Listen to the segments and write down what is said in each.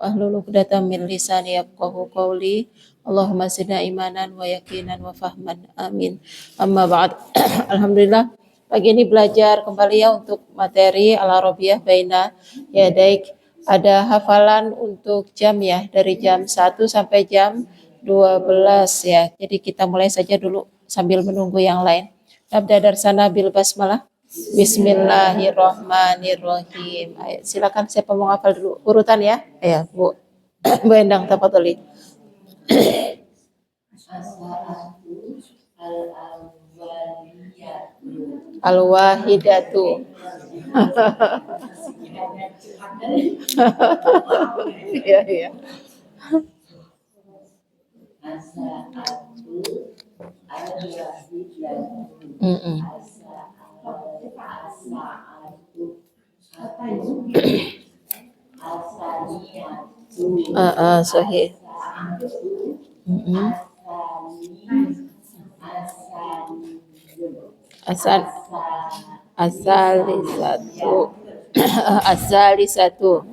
wahlul 'uqdatam min lisani yafqahu qawli. Allahumma zidna imanan wa yaqinan wa fahman. Amin. Amma ba'd. Alhamdulillah pagi ini belajar kembali ya untuk materi Al-Arabiyah Baina Yadaik. Ada hafalan untuk jam ya, dari jam 1 sampai jam 12 ya. Jadi kita mulai saja dulu sambil menunggu yang lain. Nabda darsana bil basmalah. Bismillahirrahmanirrahim. Ayo, silakan siapa mau hafal dulu urutan ya. Ya, Bu. Bu Endang tafadholi. Al-wahidatu. Iya, iya. Sahih. Asali satu. Asali satu.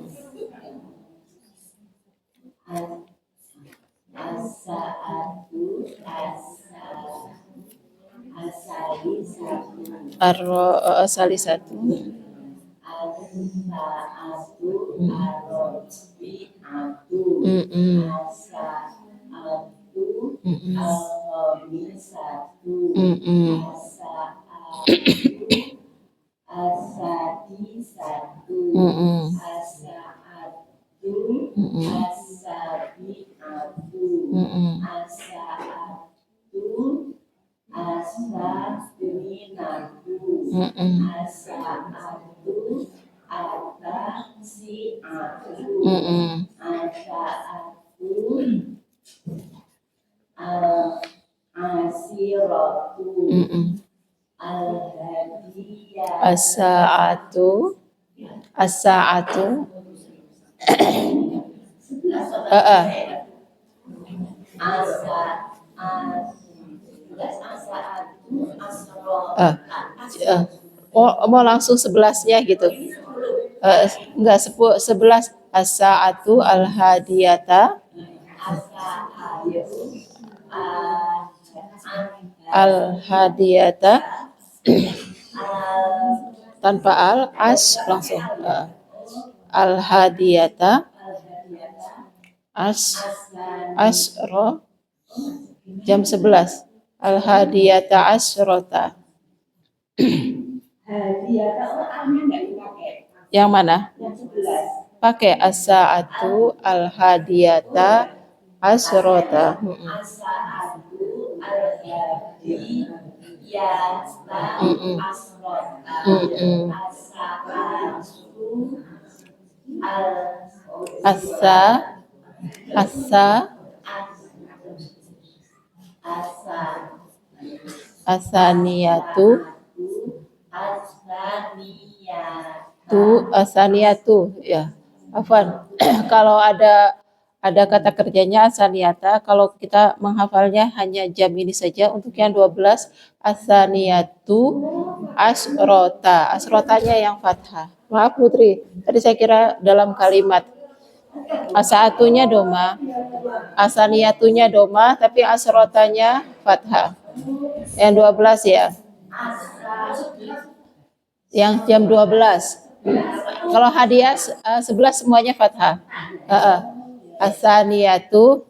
As-sa'atu. Mau langsung 11-nya gitu. Enggak 11. As-sa'atu al-hadiyata. Al-hadiyata tanpa langsung al-hadiyata asro jam 11 al-hadiyata asrota. Yang mana? Pakai as-sa'atu al-hadiyata asrota. Asaniyatu ya. Afwan. Kalau ada kata kerjanya asaniyata, kalau kita menghafalnya hanya jam ini saja. Untuk yang 12 asaniyatu asrota. Asrotanya yang fathah. Maaf Putri, tadi saya kira dalam kalimat. Asa'atunya doma, asaniyatunya doma, tapi asrotanya fathah. Yang 12 ya. Yang jam 12. Kalau hadiah 11 semuanya fathah. Asaniyatu.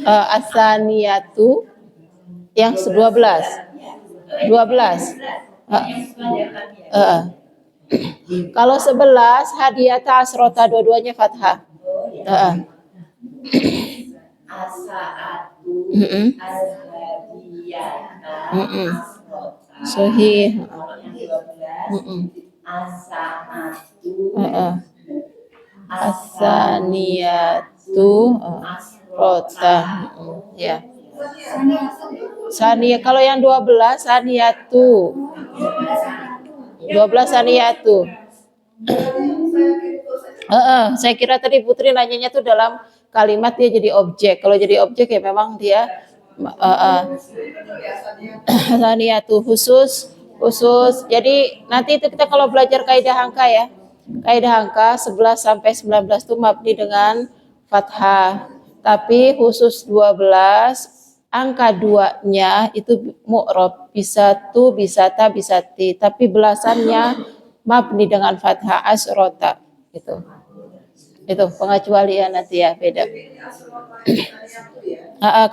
Asaniyatu yang 12. 12. Kalau 11 hadiyata asrota dua-duanya fathah. Sahih. Asaniyatu rota. Ya. Saniyah, kalau yang 12 saniyatu. 12 saniyatu. Saya kira tadi Putri nanyanya tuh dalam kalimat dia jadi objek. Kalau jadi objek ya memang dia saniyatu khusus khusus. Jadi nanti itu kita kalau belajar kaidah angka ya. Kaidah angka 11 sampai 19 itu mabni dengan fathah. Tapi khusus 12 angka 2-nya itu mu'rab, bisa tu, bisa ta, bisa ti. Tapi belasannya mabni dengan fathah asrota gitu. Itu pengecualian nanti ya beda.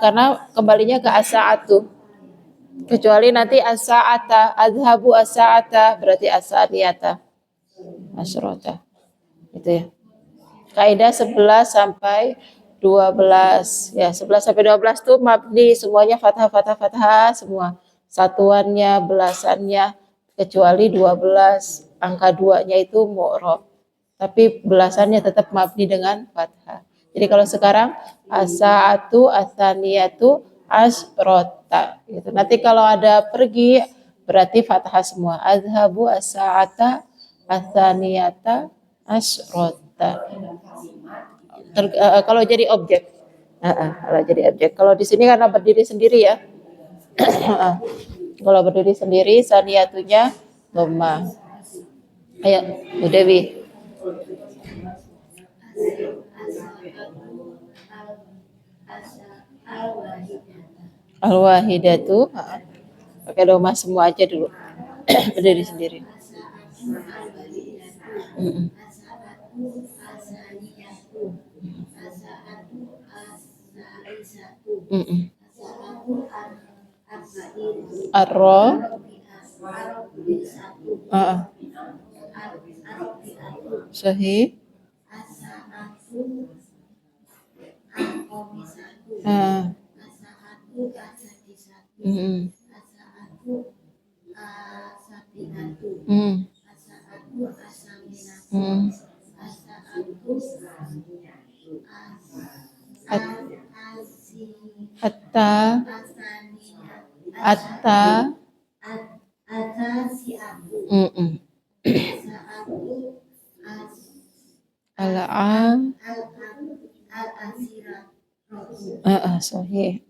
Karena kembalinya ke asaatu. Kecuali nanti as-sa'ata, adhabu as-sa'ata, berarti as-sa'niyata, asyrota. Itu ya. Kaidah 11 sampai 12. Ya, 11 sampai 12 tuh mabni, semuanya fathah, fathah, fathah, semua. Satuannya, belasannya, kecuali 12. Angka 2-nya itu mu'rob. Tapi belasannya tetap mabni dengan fathah. Jadi kalau sekarang as-sa'atu, as-saniyatu, asrota gitu. Nanti kalau ada pergi berarti fathah semua. Azhabu as-sa'ata, as-saniyata, asrota. Kalau jadi objek. Kalau jadi objek. Kalau di sini karena berdiri sendiri ya. Kalau berdiri sendiri saniyatunya dhamma. Ayo, Bu Dewi. Al-wahidatu, pakai doma semua aja dulu. Berdiri sendiri. Arro, sahih. Atta, atta, al-am, sahih.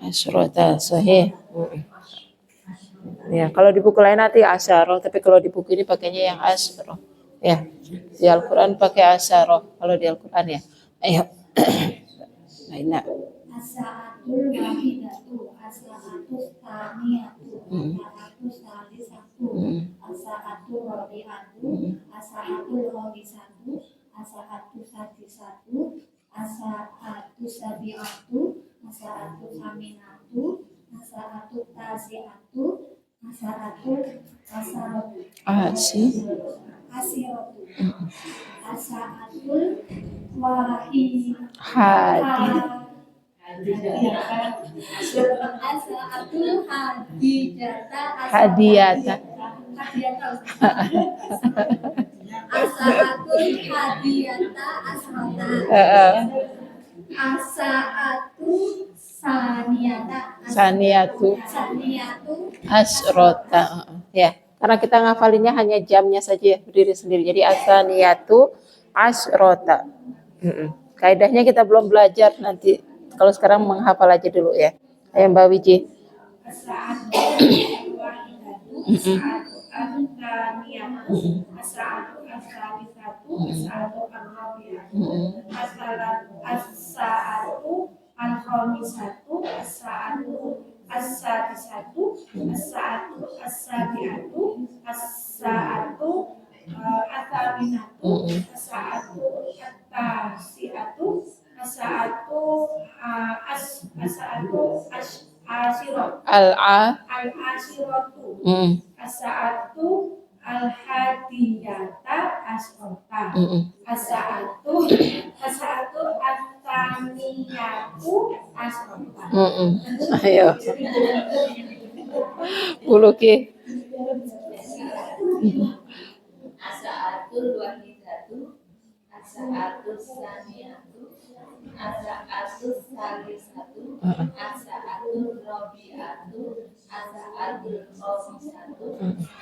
Asyrota, sahih. Ya, kalau di buku lain nanti asyarah, tapi kalau di buku ini pakainya yang asyarah. Ya, di Al-Quran pakai asyarah. Kalau di Al-Quran ya. Ayo. Nah, as-sa'atul wahidatu, as-sa'atus tsaniyatu, as-sa'atus salisatu, as-sa'atul rabi'atu, as-sa'atul khamisatu, as-sa'atus sadisatu, as-sa'atus sabi'atu, as-sa'atus saminatu, as-sa'atus tasi'atu, as-sa'atul asaratu, asiratu, as-sa'atul wahid as-sa'atul hadiyata as-sa'atul hadiyata asrota, as-sa'atul saniyatu asrota. Ya, karena kita ngafalinnya hanya jamnya saja ya, berdiri sendiri. Jadi as-saniyatu asrota. Kaidahnya kita belum belajar, nanti kalau sekarang menghafal aja dulu ya. Ayo Mbak Wiji. Al-khamisatu, as-sa'atu as-sadisatu, as-sa'atu as-sabi'atu, as-sa'atu at-taminatu, as-sa'atu at-tasi'atu, as-sa'atu al-ashiratu, as-sa'atu al-hadiyata asrota, as-sa'atu at-taniyatu asrota. Ayo. Buluki. As-sa'atul wahidatu, as-sa'atul saniyatu, as-sa'atul salisatu, as-sa'atul rabi'atu, asaatul khomisatu,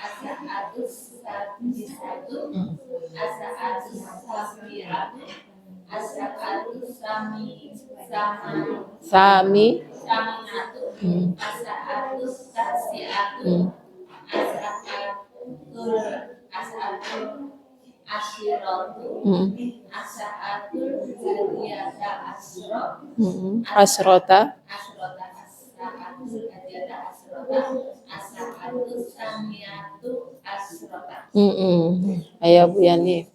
asaatus sadisatu, asaatus sabiatu, asaatus Sami. saminatu, asaatus tasiatu, asaatul asyiratu, asaatul hadiyata asyro, Asrota. asrota asaatul hadiyata asrota, asaatul samiyatu asrota. Ayo Bu Yani.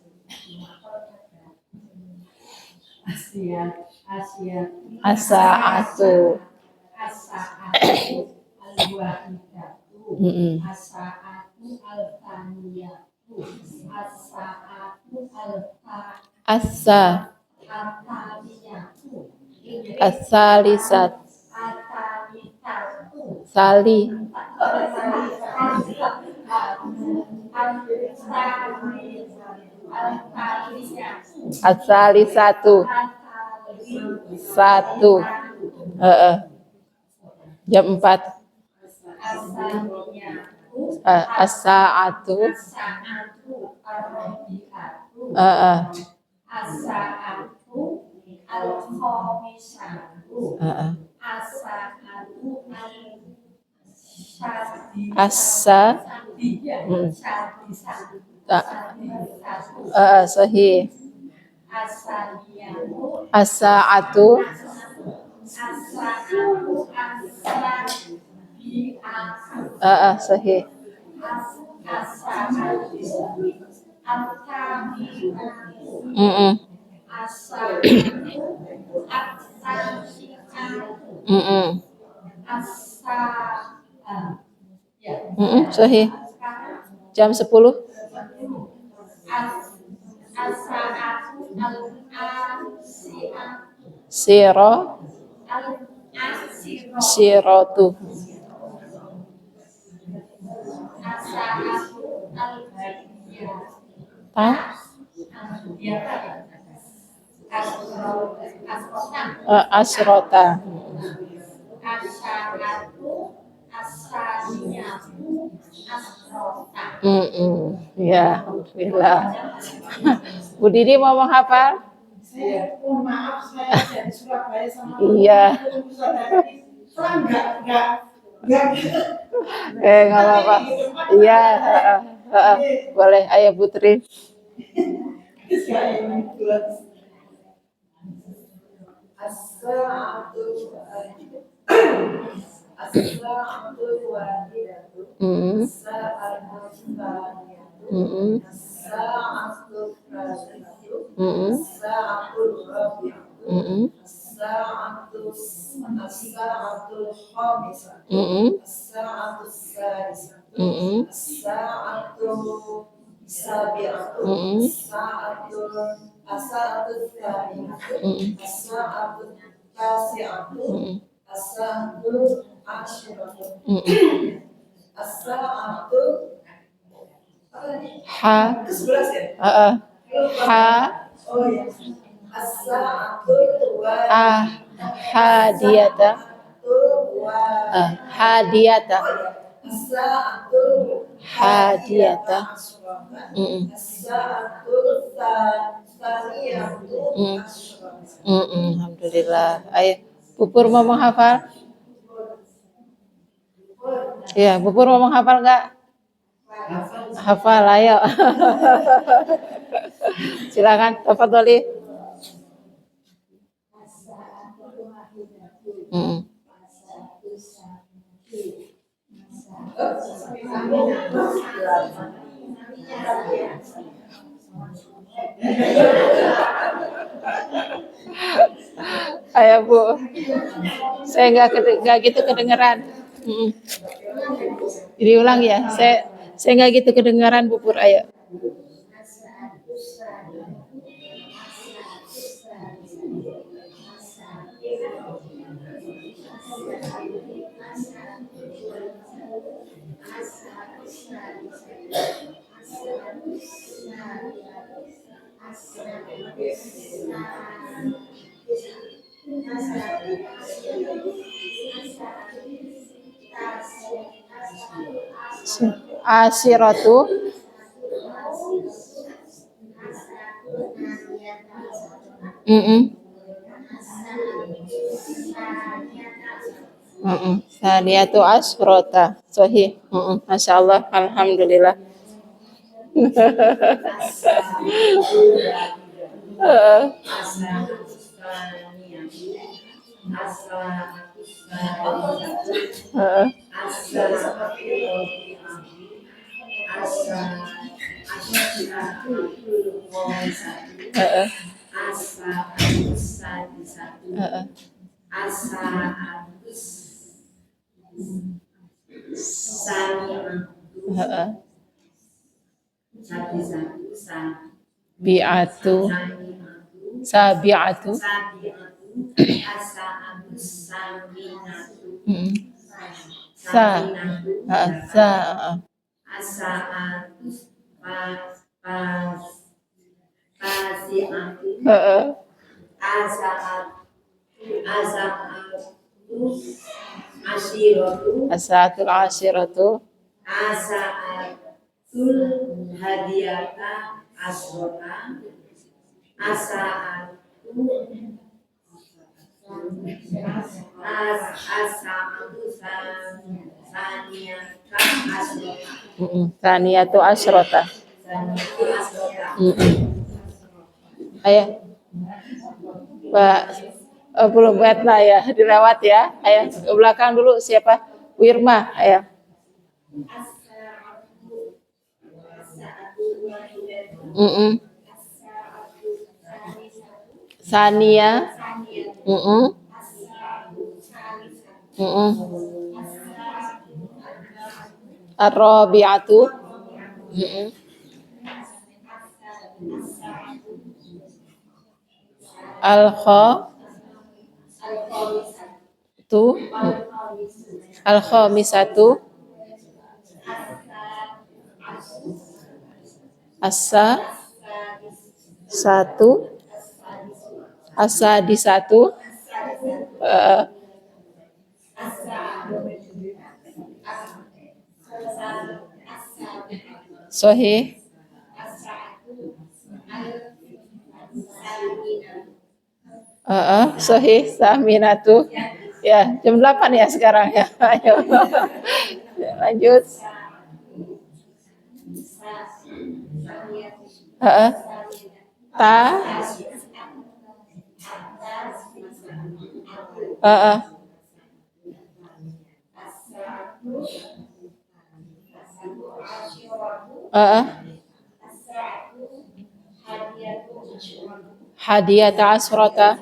Asaatu. As-sa'atu al-wahidatu, as-sa'atu al-thaniyatu, as-sa'atu Asa. al-thalithatu, Asalisat. al-thalithatu, Sali. Asalisatu. Satu. Jam 4. As-sa'atu. as-sa'atu al-khamisatu, as-sa'atu Asa. Sahih. as-saniyatu, As-sa'atu. as-sa'atu as-sabi'atu, Sahih. as-sa'atu al-thaminatu, as-sa'atu at-tasi'atu, Sahih. Jam 10. as-sa'atu al-asi'atu, Siro. al-asiratu, Sirotu. as-sa'atu al-hadiyatu, Asrota. as-sa'atu as-saniyatu asrota. Ya, alhamdulillah. Bu Didi mau menghafal? Mohon maaf, saya dari Surabaya sama Iya. enggak. Nggak apa-apa. Iya, boleh. Ayo Putri. As-sa'atul wahidatu, as-sa'atul thaniyatu, as-sa'atul thalithatu, as-sa'atul rabi'atu, as-sa'atul khamisatu, as-sa'atul sadisatu, as-sa'atul sabi'atu, as-sa'atul thaminatu, as-sa'atul tasi'atu, as-sa'atul asyiratu, as-sa'atul Ha. ke-11 ya? Ha. Oh ya. As-sa'atul Hadiyata. Hadiyata. As-sa'atul Hadiyata. as-sa'atul thaniyatu asyrata. Alhamdulillah. Ayo, Pupur mau menghafal? Ya, Pupur mau menghafal nggak? Hafal, ayo. Silakan, tafadholi. Ayo Bu, saya nggak gitu kedengeran. Diulang ya, saya nggak gitu kedengeran Bu Pur. Ayo. Asyiratu. Saniyatu asyrota. Sahih. Masya Allah. Alhamdulillah. Bi'atu. Sabi'atu. Sa. Sa. Asaatul asyiratu. Asa'atul hadiyata asrota. Asa'atu saniyata asrota. Saniyatu asyrota. Saniyatu asrota. Ayah. Pak, belum Batna ya, dilewat ya. Ayah, ke belakang dulu siapa? Wirma, ayah. Sania. Ar-rabi'atu. Al-khamisatu. Satu. Asadisatu. Sahih. Sahih. Saminatu. Ya, jam 8 ya sekarang ya. Ayo. Ya, lanjut. Ta. Hadiyata asrota.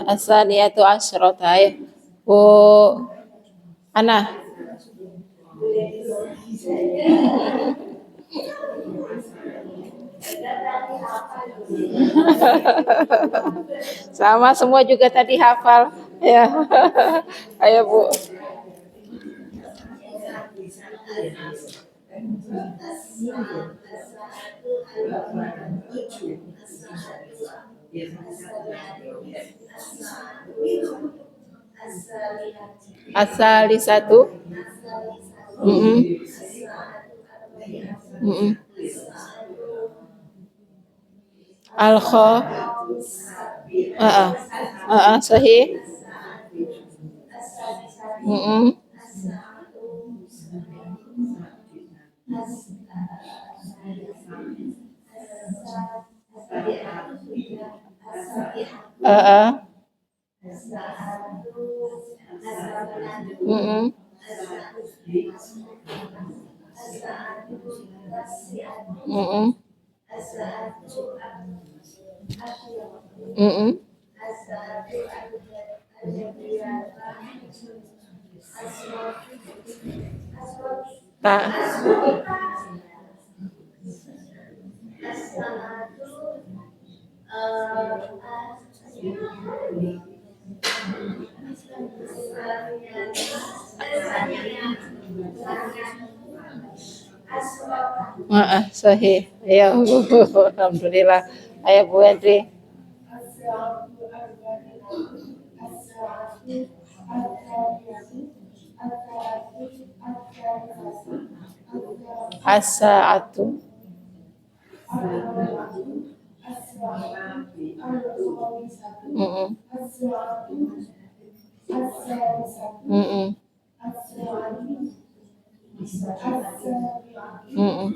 Asaniyatu asrota. Bu Ana. Sama semua juga tadi hafal ya. Ayo Bu. Asalisatu. Al-kha. Sahih. Ta. Sahih. Ya, alhamdulillah. Ayo Bu Andri. As-sa'atu. Mm-mm. Mm-mm. Mm-mm.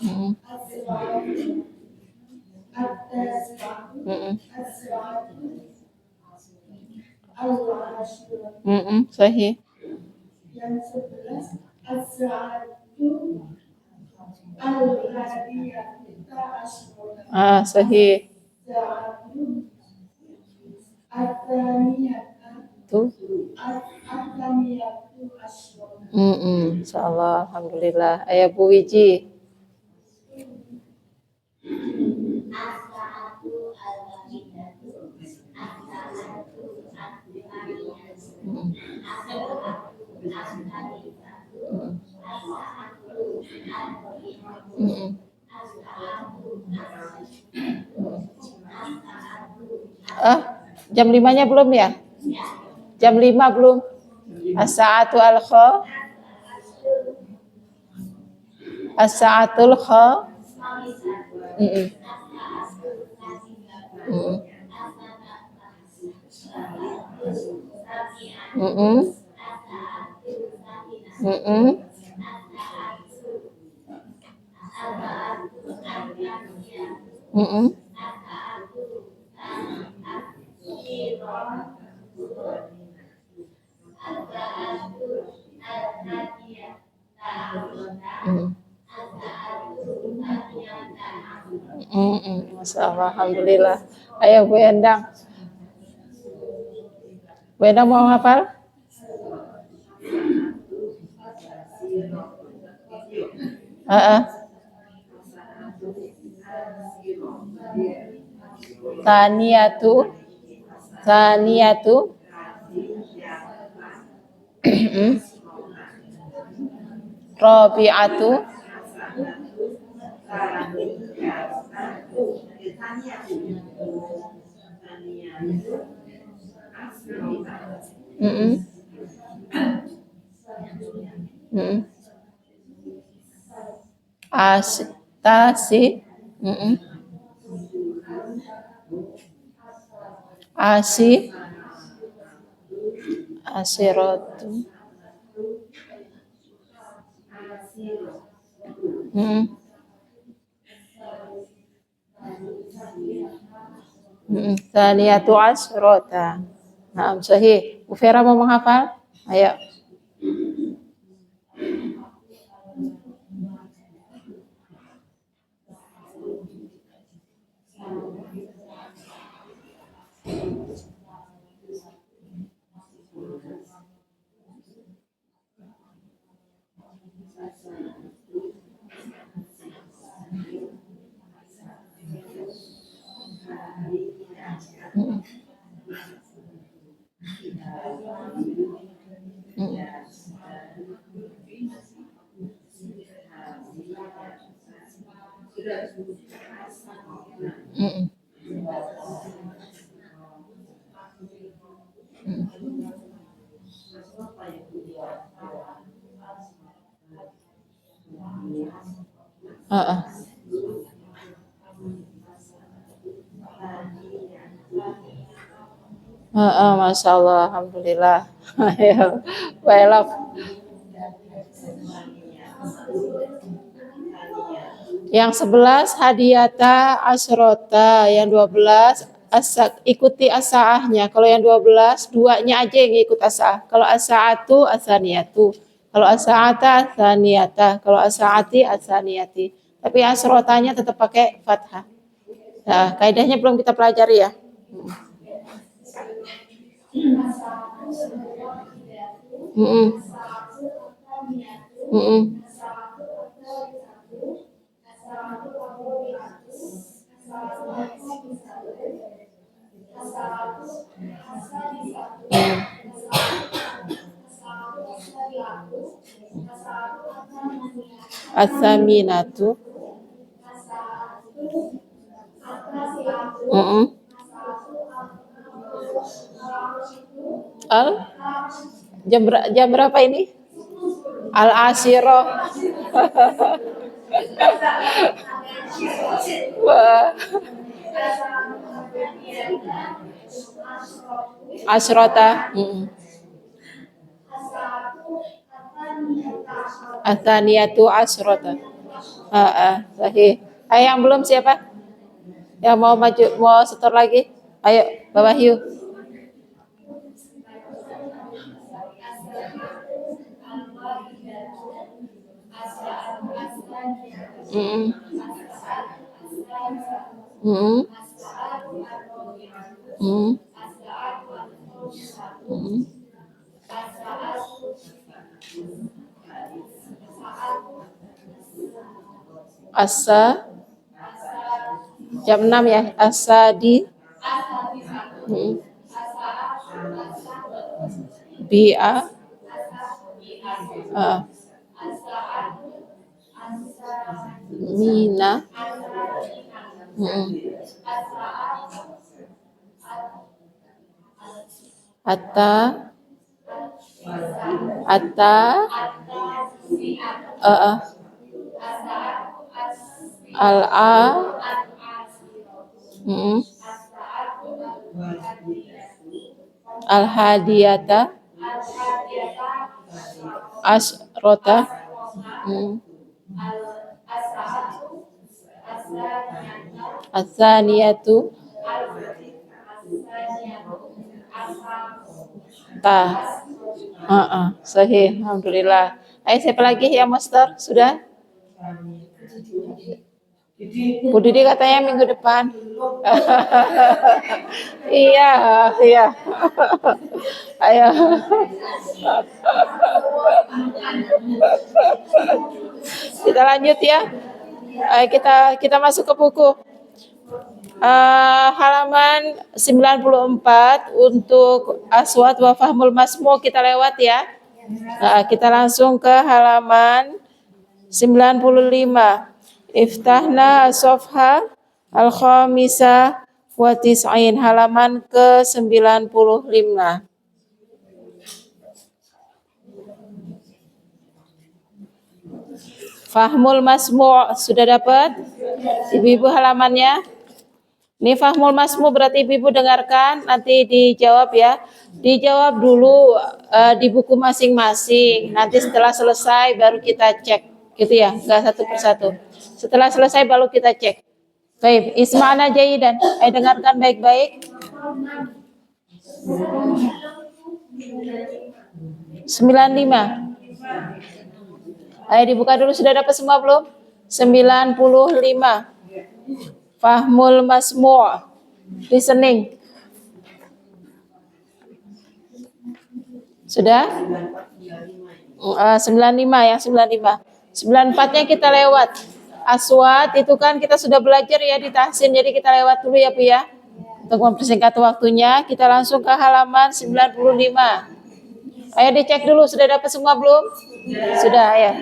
Mm-mm. Mm-mm. Mm-mm. Sahih. Sahih. Tuh. Insyaallah, alhamdulillah. Ayah Bu Wiji. Mm-mm. Mm-mm. Jam 5-nya belum ya? Jam 5 belum? As-sa'atu al-kha. As-sa'atul kha. Mm-mm. Mm-mm. Mm-mm. Mm-mm. Mm-mm. Mm. Masya Allah, alhamdulillah. Ayo Bu Endang. Bu Endang mau hafal? Taniyatu. Taniyatu. Rabi'atu. Mm-mm. Mm-mm. Tasi. Mm-mm. Asiratu. Mm-mm. Mm-mm. Tsaniyatu asyrota. Naam, sahih. Bu Vera mau menghafal? Ayo. Mm-mm. Mm-mm. Mm-mm. Heeh. Masya Allah, alhamdulillah. Ayo, welcome. Yang 11 hadiyata asrota, yang 12 ikuti asaahnya. Kalau yang 12 duanya aja yang ikut asaah. Kalau asaatu asaniyatu. Kalau asaata asaniyata. Kalau asaati asaniyati. Tapi asrotanya tetap pakai fathah. Nah, kaidahnya belum kita pelajari ya. Mm-mm. Mm-mm. As-saminatu. Mm-mm. Al jam berapa ini? Al-Asyirah. Wah. Asrota. Athaniyatu asrota. Sahih. Ayo yang belum siapa? Yang mau maju, mau setor lagi? Ayo, Mbak Wahyu. Mm-mm. Mm-mm. Mm-mm. Mm-mm. Asa jam 6 ya, Asadi. Bi'a. Mina. Ata. Ata. Al-a. Al-hadiyata. Asrota. Atsaniyatu. Ta. Sahih. Alhamdulillah. Ayo siapa lagi ya Master? Sudah? Bu Didi katanya minggu depan. Iya, iya. Ayo. Kita lanjut ya. Ayo kita masuk ke buku. Halaman 94 untuk Aswat wa Fahmul Masmu kita lewat ya. Kita langsung ke halaman 95. Iftahna as-safha al-khamisah wa tis'in, halaman ke-95. Fahmul Masmu' sudah dapat? Ibu-ibu halamannya? Ini Fahmul Masmu' berarti ibu-ibu dengarkan, nanti dijawab ya. Dijawab dulu di buku masing-masing. Nanti setelah selesai baru kita cek, gitu ya, enggak satu persatu. Setelah selesai baru kita cek. Baik, isma'na jayidan. Ayo dengarkan baik-baik. 95. Ayo dibuka dulu, sudah dapat semua belum? 95. Fahmul Masmu'. Listening. Sudah? 95 yang 95. 94-nya kita lewat. Aswat itu kan kita sudah belajar ya di tahsin, jadi kita lewat dulu ya Bu ya. Untuk mempersingkat waktunya, kita langsung ke halaman 95. Ayo dicek dulu, sudah dapat semua belum? Sudah ya.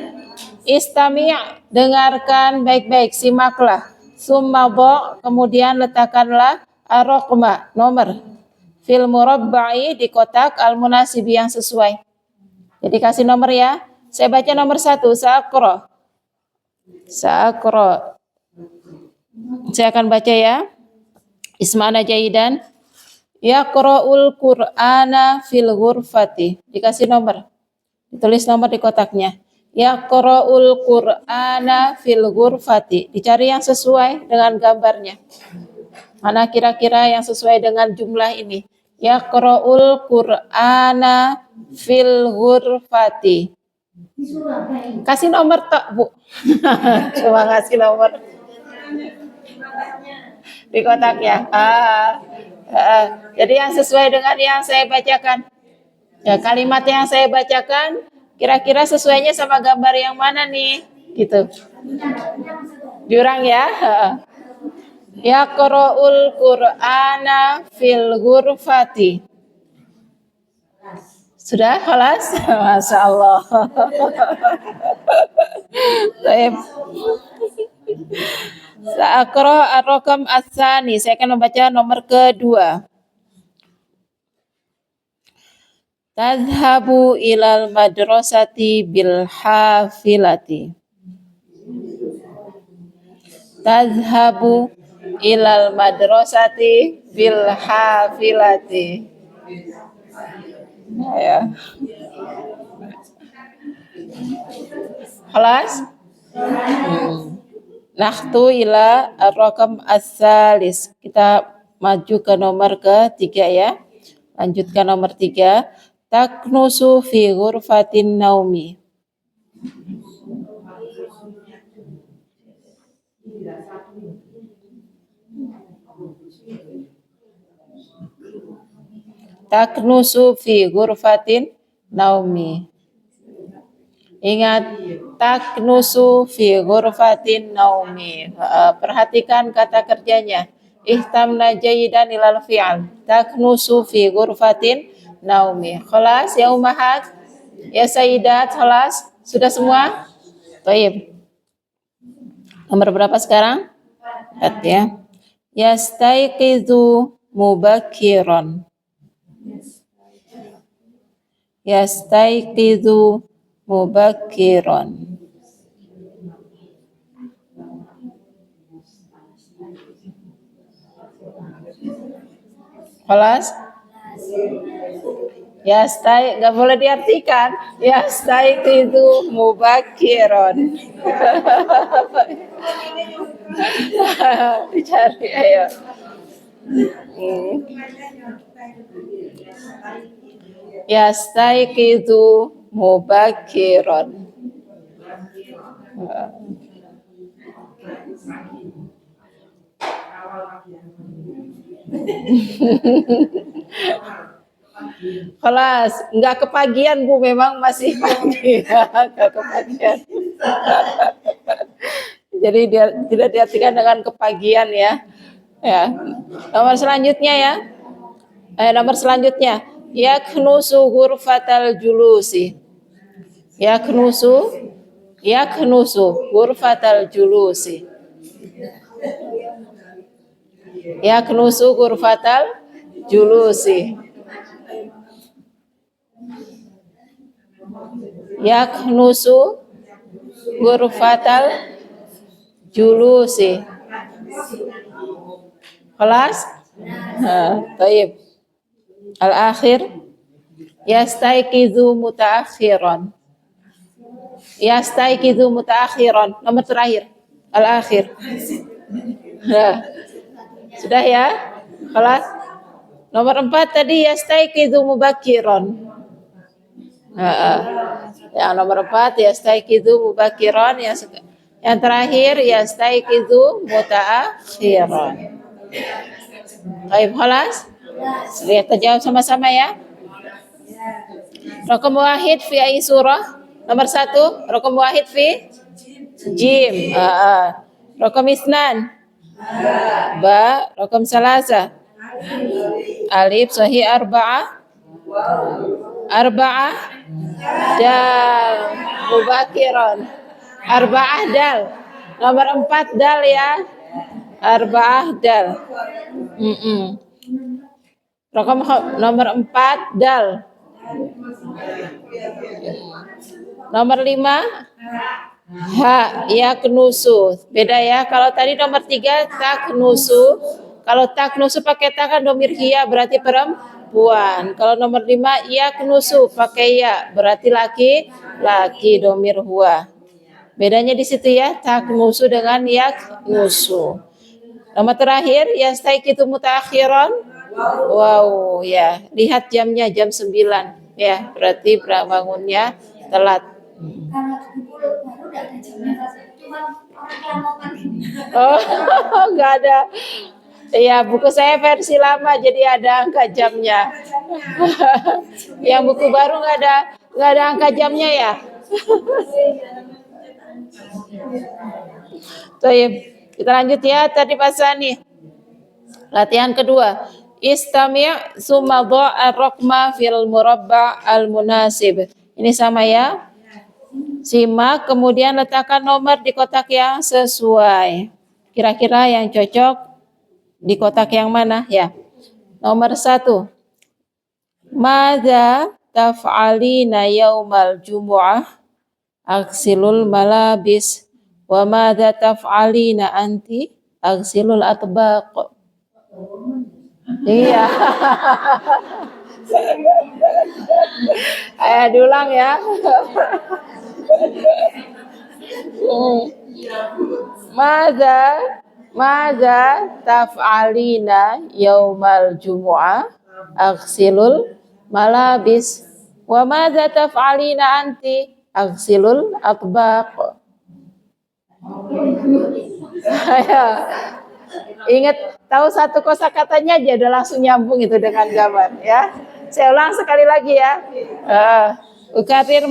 Istami', dengarkan baik-baik, simaklah. Summa bo, kemudian letakkanlah ar-raqma, nomor. Fil murabba'i, di kotak al-munasibi yang sesuai. Jadi kasih nomor ya. Saya baca nomor 1, Sa'aqra. Saya akan baca ya. Isma'na jayidan. Yaqra'ul Qur'ana fil ghurfati. Dikasih nomor. Ditulis nomor di kotaknya. Yaqra'ul Qur'ana fil ghurfati. Dicari yang sesuai dengan gambarnya. Mana kira-kira yang sesuai dengan jumlah ini? Yaqra'ul Qur'ana fil ghurfati. Kasih nomor tak Bu. Cuma kasih nomor di kotaknya. Jadi yang sesuai dengan yang saya bacakan. Ya, kalimat yang saya bacakan kira-kira sesuainya sama gambar yang mana nih? Gitu. Jurang ya. Yaqra'ul Qur'ana fil ghurfati. Sudah, kelas? Masya Allah. Baik. Sa'aqra ar-raqam ats-tsani. Saya akan membaca nomor kedua. Tadhabu ilal madrasati bil hafilati. Tadhabu ilal madrasati bil hafilati. Ya. Khalas? Nahtu ila ar-raqam as-salis. Kita maju ke nomor ketiga ya. Lanjutkan nomor 3. Taknusu fi ghurfatin naumi. Taknusu fi ghurfatin naumi. Ingat, taknusu fi ghurfatin naumi. Perhatikan kata kerjanya. Ihtamna jayidan ilal fi'al. Taknusu fi ghurfatin naumi. Khalas ya ummahat? Ya sayyidat, khalas? Sudah semua? Baik. Nomor berapa sekarang? 4 ya. Yastaiqizu mubakiran. Yastaiqizu mubakiran. Kelas? Nggak boleh diartikan. Yastaiqizu mubakiran. Dicari ayo. Yastaiqizu mubakiran. Kelas, nggak kepagian Bu, memang masih pagi, nggak kepagian. Jadi dia tidak diartikan dengan kepagian ya. Ya, nomor selanjutnya ya. Nomor selanjutnya, yaknusu ghurfatal julusi. Yaknusu ghurfatal julusi. Yaknusu ghurfatal julusi. Yaknusu ghurfatal julusi. Kelas? Baik. Al-akhir. Yastaiqizu mutaakhiran. Yastaiqizu mutaakhiran. Nomor terakhir. Al-akhir. Sudah ya? Kelas? Nomor 4 tadi yastaiqizu mubakiran. Yang nomor 4 yastaiqizu mubakiran. Yang terakhir yastaiqizu mutaakhiran. Baik, kelas? Lihat terjawab sama-sama ya. Raqam wahid fi ai surah? Nomor 1, raqam wahid fi jim. Raqam isnan ba, raqam salasa alif, sahih arba'ah dal mubakiran. Arba'ah dal. Nomor 4 dal ya. Arba'ah dal. Raqam nomor 4 dal. Nomor 5 ha, yaknusu. Beda ya. Kalau tadi nomor 3 taknusu. Kalau taknusu pakai ta kan domir hiya berarti perempuan. Kalau nomor 5 yaknusu pakai ya berarti laki domir huwa. Bedanya di situ ya, taknusu dengan yaknusu. Nomor terakhir yastaiqizu mutaakhiran. Wow ya, lihat jamnya jam 9 ya, berarti bangunnya telat. Kalau di pulau baru udah ada jamnya, cuma orang kelamaan. Oh, nggak ada. Ya, buku saya versi lama jadi ada angka jamnya. Yang buku baru nggak ada angka jamnya ya. Baik, kita lanjut ya. Tadi Pasani. Latihan kedua. Istami' summa dha'a ar-raqma fil murabba' al-munasib. Ini sama ya. Simak kemudian letakkan nomor di kotak yang sesuai. Kira-kira yang cocok di kotak yang mana ya? Nomor 1. Madza taf'alina yaumal jumu'ah? Agsilul malabis. Wa madza taf'alina anti? Agsilul atbaq. Iya. Ayo diulang ya. Madza taf'alina yaumal jumu'ah? Agsilul malabis. Wa madza taf'alina anti? Agsilul atbaq. Ayo. Ingat, tahu satu kosakatanya aja udah langsung nyambung itu dengan gambar ya. Saya ulang sekali lagi ya. Ukariru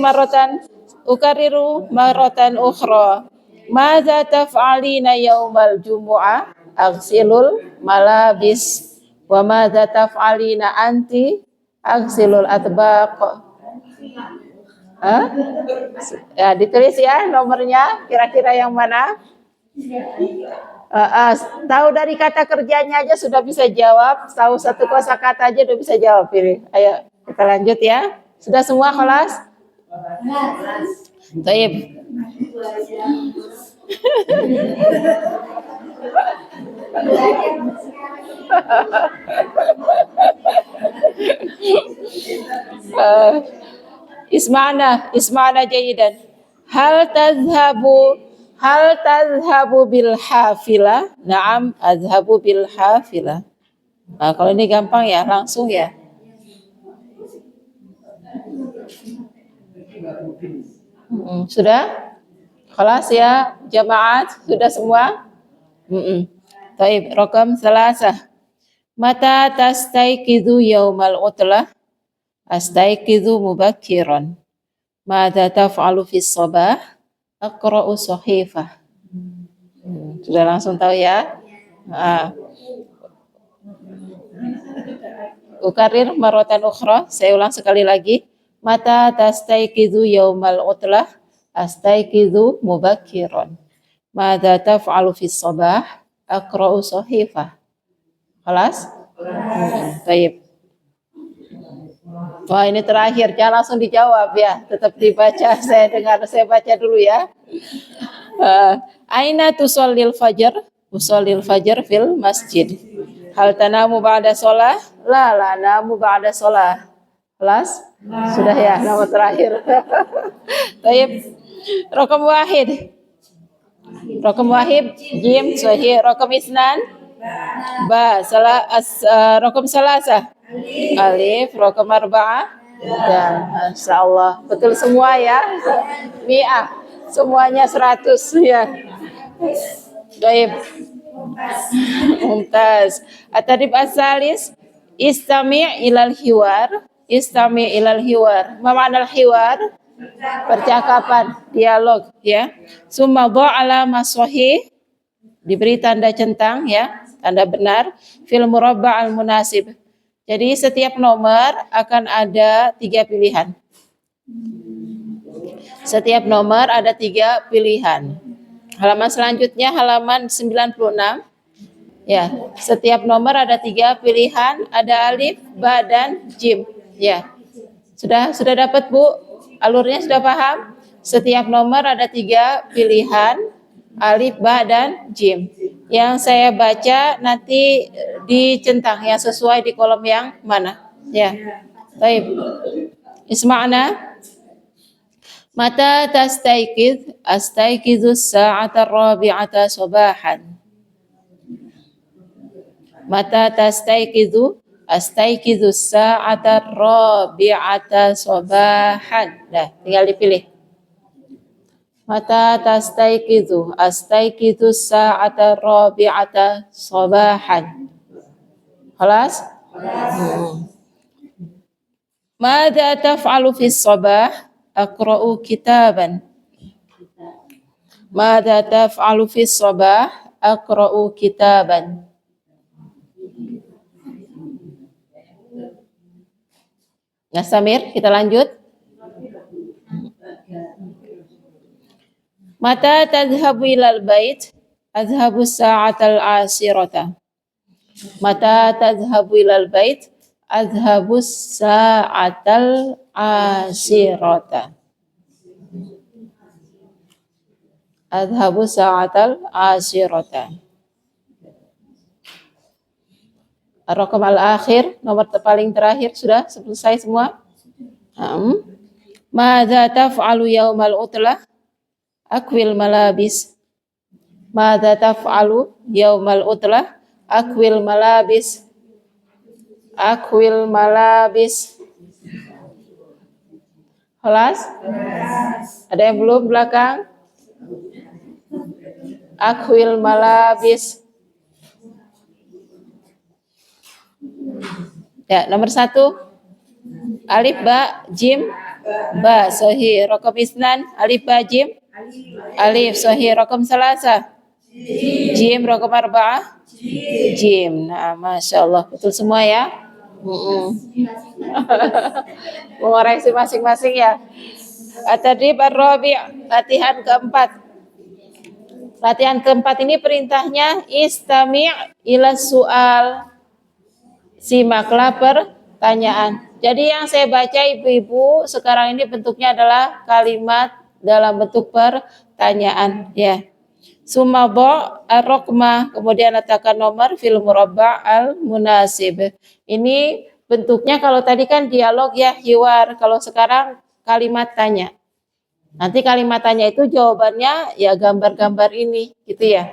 maratan ukhra. Madza taf'alina yaumal jumu'ah? Agsilul malabis. Wa madza taf'alina anti? Agsilul atbaq. Ya, ditulis ya nomornya, kira-kira yang mana? Tahu dari kata kerjanya aja sudah bisa jawab, tahu satu kosakata aja udah bisa jawab. Pilih. Ayo kita lanjut ya. Sudah semua kelas? Baik. Isma'na jayidan. Hal tazhabu bil hafilah? Na'am, azhabu bil hafilah. Nah, kalau ini gampang ya, langsung ya. Sudah? Kelas ya, jamaat sudah semua? Taib, raqam salasah. Mata tastaiqizu yaumal utlah? Astaiqizu mubakkiran. Madza taf'alu fis sabah? Aqra'u sahifah. Sudah langsung tahu ya? Ukarir maratan ukhra, saya ulang sekali lagi. Mata tastaiqizu yaumal utlah? Astaiqizu mubakkiran. Madza taf'alu fis sabah? Aqra'u sahifah. Kelas? Baik. Wah, ini terakhir, jangan langsung dijawab ya, tetap dibaca. Saya baca dulu ya. Aina tusallil fajr? Usallil fajr fil masjid. Hal tanamu ba'da sholah? La namu ba'da sholah. Kelas? Sudah ya, nomor terakhir. Baik. Raqam wahid, jim, sahih. Raqam isnan? Ba. Raqam salasah? Alif. Raqam arba'ah? Dan insyaallah betul semua ya. Mi'ah. Semuanya 100 ya. Baik. Mumtaz. At-tadrib as-salis, istami' ilal hiwar. Istami' ilal hiwar. Ma ma'na al-hiwar? Percakapan, dialog ya. Summa dha'ala masahih, diberi tanda centang ya, tanda benar. Fil murabba' al-munasib. Jadi setiap nomor akan ada 3 pilihan. Setiap nomor ada 3 pilihan. Halaman selanjutnya halaman 96. Ya, setiap nomor ada 3 pilihan, ada alif, ba dan jim. Ya. Sudah dapat Bu? Alurnya sudah paham? Setiap nomor ada 3 pilihan, alif, ba dan jim. Yang saya baca nanti dicentang yang sesuai di kolom yang mana? Ya. Baik. Isma'na. Mata tastaiqiz? Astaiqizu as-sa'ata ar-rabi'ata sabahan. Mata tastaiqizu? Astaiqizu as-sa'ata ar-rabi'ata sabahan. Nah, tinggal dipilih. Mata tastaiqizu? Astaiqizu as-sa'ata ar-rabi'ata sabahan. Khalas? Madza taf'alu fis sabah? Aqra'u kitaban. Madza taf'alu fis sabah? Aqra'u kitaban. Nah, Samir, kita lanjut. Mata tadhhabu ilal bait? Adhhabu sa'atal asirata. Mata tadhhabu ilal bait? Adhhabu sa'atal asirota. Adhabu sa'atal asirota. Ar-raqam al-akhir, nomor paling terakhir sudah selesai semua? Madza taf'alu yaumal utlah? Akwil malabis. Madza taf'alu yaumal utlah? Akwil malabis. Akwil malabis. Kelas? Ada yang belum belakang? Akwil malabis. Ya, nomor 1. Alif ba jim ba sahih. Raqam isnan alif ba jim alif sahih. Raqam salasa jim. Raqam arba'ah jim. Nah, Masya Allah, betul semua ya. Mengoreksi masing-masing ya. At-tadrib ar-rabi', latihan keempat. Latihan keempat ini perintahnya istami' ila su'al. Simaklah pertanyaan. Jadi yang saya baca ibu-ibu sekarang ini bentuknya adalah kalimat dalam bentuk pertanyaan ya. Sumabo ar-raqma, kemudian letakkan nomor fil murabba' al-munasib. Ini bentuknya kalau tadi kan dialog ya, hiwar. Kalau sekarang kalimat tanya. Nanti kalimat tanya itu jawabannya ya gambar-gambar ini gitu ya.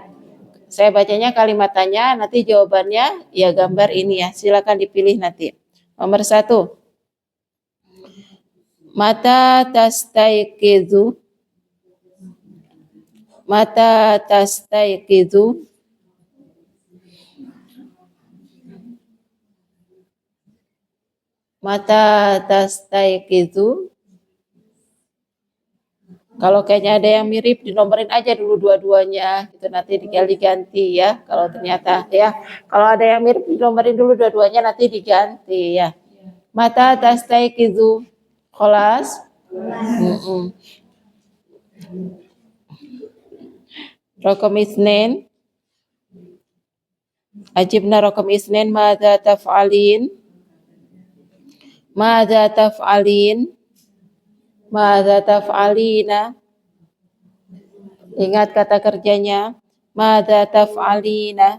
Saya bacanya kalimat tanya, nanti jawabannya ya gambar ini ya. Silakan dipilih nanti. Nomor 1. Mata tastaiqizu. Mata tastaiqizu. Mata tastaiqizu. Kalau kayaknya ada yang mirip, dinomorin aja dulu dua-duanya, gitu nanti diganti ya. Kalau ternyata ya, kalau ada yang mirip dinomorin dulu dua-duanya, nanti diganti ya. Mata tastaiqizu. Kholas. Raqam isnin. Ajibna raqam isnin. Madza taf'alin. Madza taf'alin. Madza taf'alina. Ingat kata kerjanya. Madza taf'alina.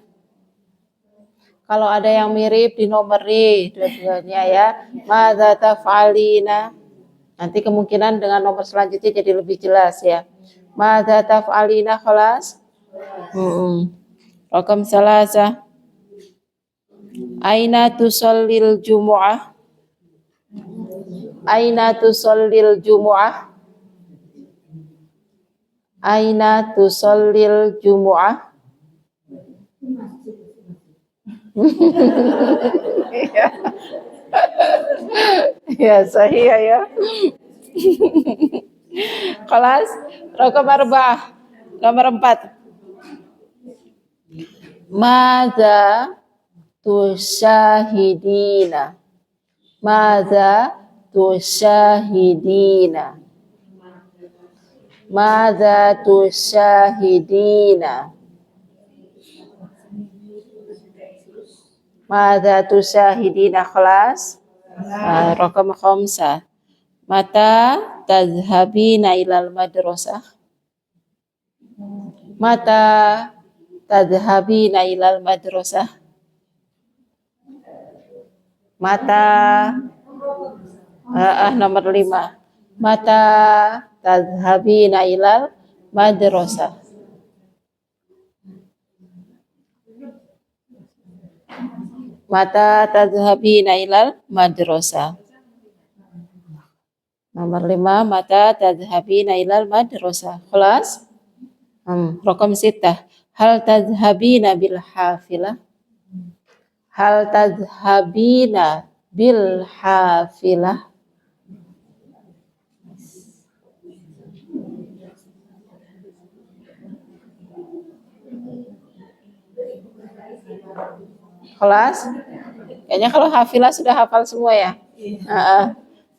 Kalau ada yang mirip dinomori dua-duanya ya. Madza taf'alina. Nanti kemungkinan dengan nomor selanjutnya jadi lebih jelas ya. Madza taf'alina khalas. Raqam salasa. Aina tusallil jumu'ah. Aina tusallil jumu'ah. Aina tusallil jumu'ah. Ya, sahih ya. Kelas raqam arba'ah. Nomor 4. Madza tusyahidina. Madza tusyahidina. Madza tusyahidina. Madza tusyahidina kelas. Raqam khamsah. Mata tadhhabina ilal madrasah. Mata tadhhabina ilal madrasah. Mata nomor 5. Mata tadhhabina ilal madrasah. Mata tadhhabina ilal madrasah. Nomor 5. Mata tadhhabina ilal madrasah. Kelas. Raqam 6. Hal tadhhabina bil hafilah. Hal tadhhabina bil hafilah. Kelas? Kayaknya kalau hafilah sudah hafal semua ya.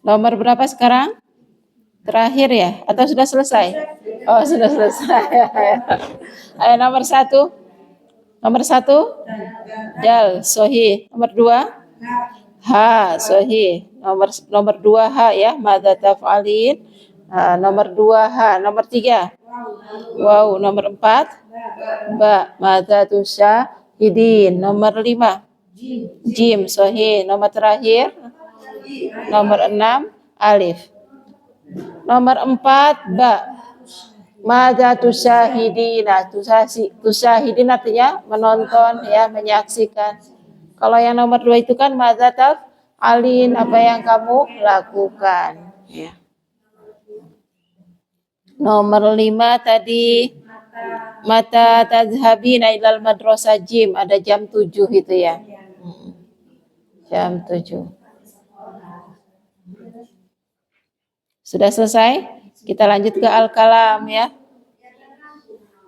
Nomor berapa sekarang? Terakhir ya? Atau sudah selesai? Oh, sudah selesai. Ayo nomor 1. Nomor 1. Dal, sohi. Nomor 2. Ha, sahih. Nomor 2 ha ya, madza taf'alin. Nomor 2 ha, nomor 3. Wow, nomor 4 ba, madza tusyahidin. Nomor 5 jim, sahih. Nomor terakhir nomor 6 alif. Nomor 4 ba, madza tusyahidina. Tusyahidin artinya menonton ya, menyaksikan. Kalau yang nomor 2 itu kan madza taf'alin, apa yang kamu lakukan ya. Nomor 5 tadi mata tazhabina ilal madrasah jim, ada jam 7 itu ya. Jam 7. Sudah selesai? Kita lanjut ke al-kalam ya.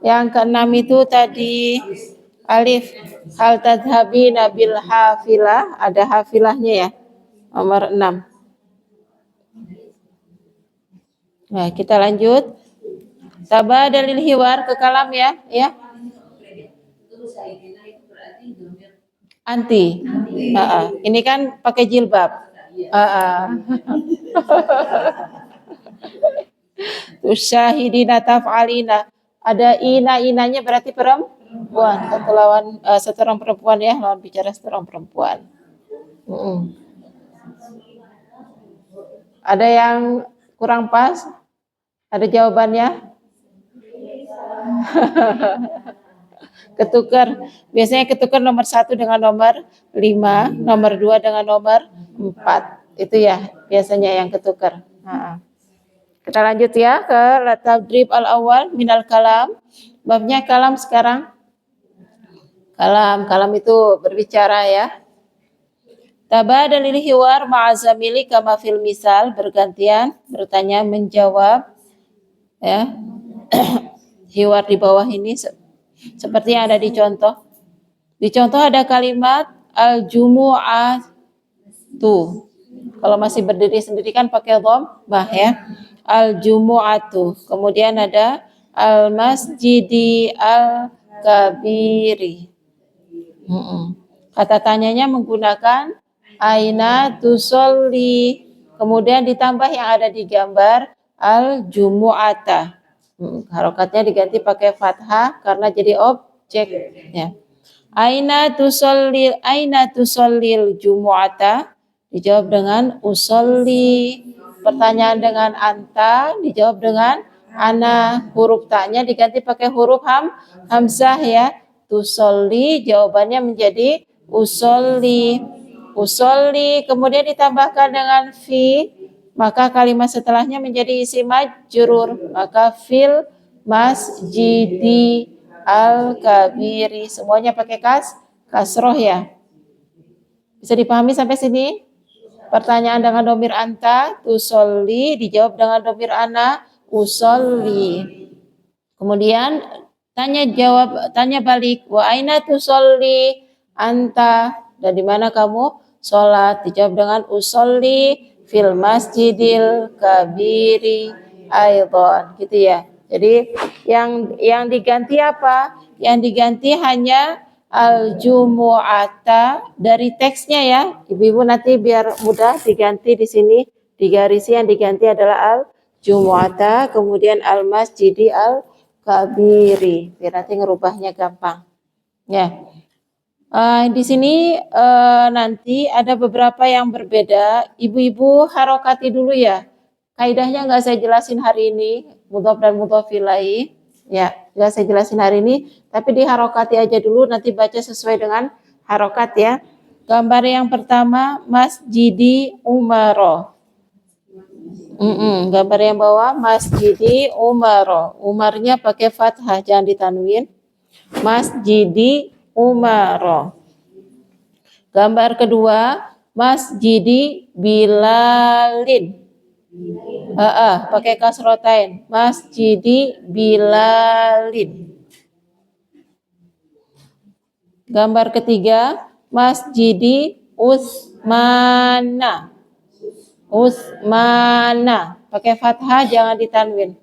Yang keenam itu tadi alif, hal tadhabina bil hafilah, ada hafilahnya ya. Nomor 6. Nah, kita lanjut. Tabadalil hiwar ke kalam ya, ya. Anti. Ini kan pakai jilbab. Tusyahidina taf'alina. Ada inanya berarti perempuan. Seorang perempuan ya, lawan bicara seorang perempuan. Ada yang kurang pas? Ada jawabannya? Ketukar. Biasanya ketukar nomor 1 dengan nomor 5, nomor 2 dengan nomor 4. Itu ya biasanya yang ketukar. Kita lanjut ya ke tadrib al-awwal minal kalam. Babnya kalam sekarang. Kalam itu berbicara ya. Tabadalil hiwar ma'azamili kama fil misal, bergantian bertanya menjawab ya. Hiwar di bawah ini seperti yang ada di contoh. Di contoh ada kalimat al-jumu'atu. Kalau masih berdiri sendiri kan pakai dhammah ya. Al-jumu'atu. Kemudian ada al-masjidi al-kabiri. Kata tanyanya menggunakan aina tusolli. Kemudian ditambah yang ada di gambar al-jumu'ata. Harokatnya diganti pakai fathah karena jadi objek ya. Aina tusallil jumu'ata, dijawab dengan usolli. Pertanyaan dengan anta dijawab dengan ana. Huruf ta'nya diganti pakai huruf hamzah ya. Tusolli jawabannya menjadi usolli. Usolli kemudian ditambahkan dengan fi, maka kalimat setelahnya menjadi isim majrur, maka fil masjidi al-kabiri, semuanya pakai kasroh ya. Bisa dipahami sampai sini? Pertanyaan dengan domir anta tusolli dijawab dengan domir ana usolli. Kemudian tanya balik, wa aina tusolli anta, dan di mana kamu sholat, dijawab dengan usolli fil masjidil kabiri aidon, gitu ya. Jadi yang diganti apa? Yang diganti hanya al-jumu'ata dari teksnya ya. Ibu-ibu nanti biar mudah diganti di sini, digarisi yang diganti adalah al-jumu'ata, kemudian al-masjidi al-kabiri. Biar nanti ngerubahnya gampang. Ya. Di sini nanti ada beberapa yang berbeda. Ibu-ibu harokati dulu ya. Kaidahnya nggak saya jelasin hari ini, mudhof dan mudhof ilaih. Ya, nggak saya jelasin hari ini, tapi diharokati aja dulu. Nanti baca sesuai dengan harokat ya. Gambar yang pertama masjidi umaro. Gambar yang bawah masjidi umaro. Umarnya pakai fathah, jangan ditanwin. Masjidi umaro. Gambar kedua masjidi bilalin. Pakai kasrotain. Masjidi bilalin. Gambar ketiga masjidi usmana. Usmana. Pakai fathah jangan ditanwin.